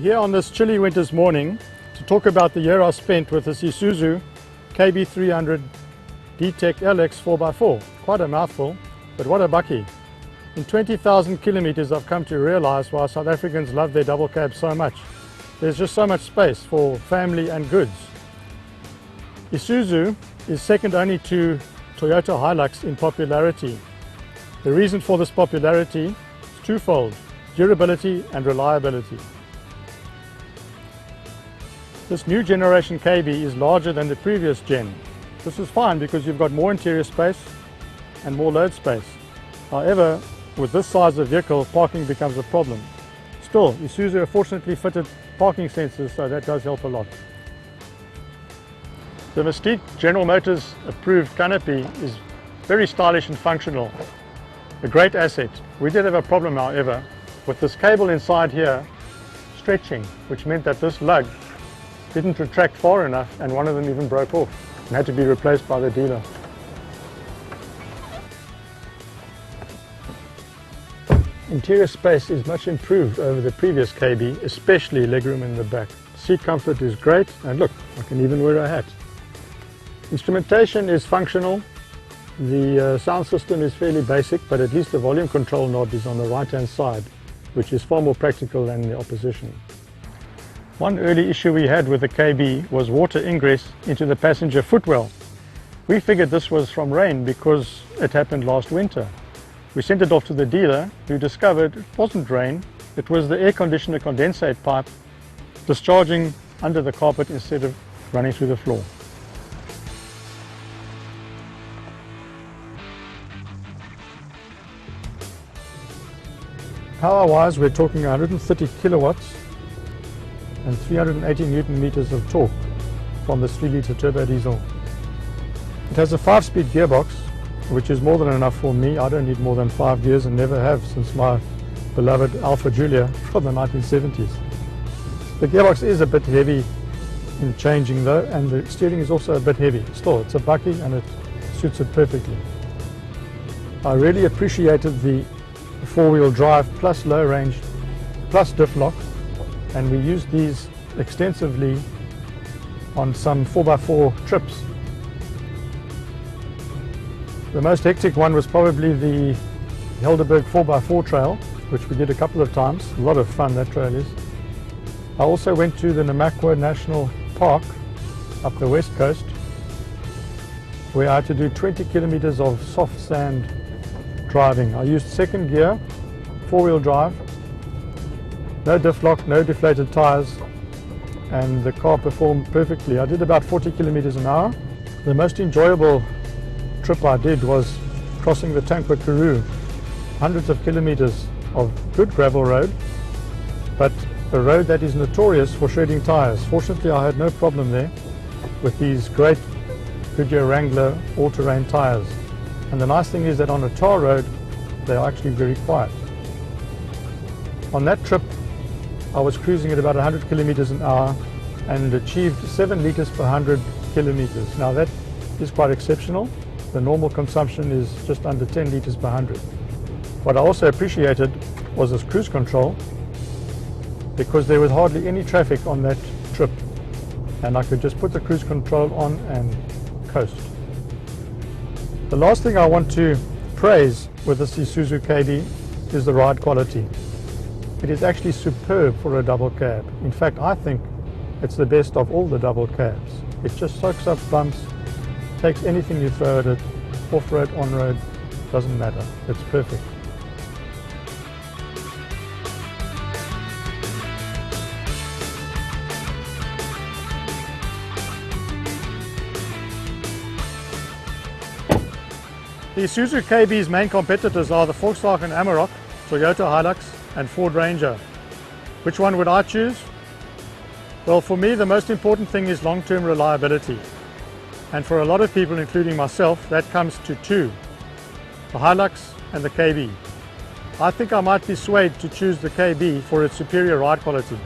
here on this chilly winter's morning to talk about the year I spent with this Isuzu KB300 D-TEQ LX 4x4. Quite a mouthful, but what a bucky. In 20,000 kilometers I've come to realize why South Africans love their double cab so much. There's just so much space for family and goods. Isuzu is second only to Toyota Hilux in popularity. The reason for this popularity is twofold: durability and reliability. This new generation KB is larger than the previous gen. This is fine because you've got more interior space and more load space. However, with this size of vehicle, parking becomes a problem. Still, Isuzu have fortunately fitted parking sensors, so that does help a lot. The Mystique General Motors approved canopy is very stylish and functional. A great asset. We did have a problem, however, with this cable inside here stretching, which meant that this lug didn't retract far enough and one of them even broke off and had to be replaced by the dealer. Interior space is much improved over the previous KB, especially legroom in the back. Seat comfort is great, and look, I can even wear a hat. Instrumentation is functional. The sound system is fairly basic, but at least the volume control knob is on the right hand side, which is far more practical than the opposition. One early issue we had with the KB was water ingress into the passenger footwell. We figured this was from rain because it happened last winter. We sent it off to the dealer, who discovered it wasn't rain, it was the air conditioner condensate pipe discharging under the carpet instead of running through the floor. Power-wise, we're talking 130 kilowatts and 380 newton meters of torque from this 3-litre turbo diesel. It has a 5-speed gearbox, which is more than enough for me. I don't need more than 5 gears and never have since my beloved Alfa Giulia from the 1970s. The gearbox is a bit heavy in changing though, and the steering is also a bit heavy. Still, it's a bucky and it suits it perfectly. I really appreciated the 4-wheel drive plus low range plus diff lock, and we used these extensively on some 4x4 trips. The most hectic one was probably the Helderberg 4x4 trail, which we did a couple of times. A lot of fun that trail is. I also went to the Namaqualand National Park up the west coast, where I had to do 20 kilometers of soft sand driving. I used second gear, 4-wheel drive, no diff lock, no deflated tyres, and the car performed perfectly. I did about 40 kilometers an hour. The most enjoyable trip I did was crossing the Tankwa Karoo, hundreds of kilometers of good gravel road, but a road that is notorious for shredding tyres. Fortunately, I had no problem there with these great Goodyear Wrangler all-terrain tyres. And the nice thing is that on a tar road, they are actually very quiet. On that trip, I was cruising at about 100 kilometers an hour and achieved 7 liters per 100 kilometers. Now that is quite exceptional. The normal consumption is just under 10 liters per 100. What I also appreciated was this cruise control, because there was hardly any traffic on that trip, and I could just put the cruise control on and coast. The last thing I want to praise with this Isuzu KB is the ride quality. It is actually superb for a double cab. In fact, I think it's the best of all the double cabs. It just soaks up bumps, takes anything you throw at it, off-road, on-road, doesn't matter. It's perfect. The Isuzu KB's main competitors are the Volkswagen Amarok, Toyota Hilux and Ford Ranger. Which one would I choose? Well, for me the most important thing is long-term reliability. And for a lot of people, including myself, that comes to two: the Hilux and the KB. I think I might be swayed to choose the KB for its superior ride quality.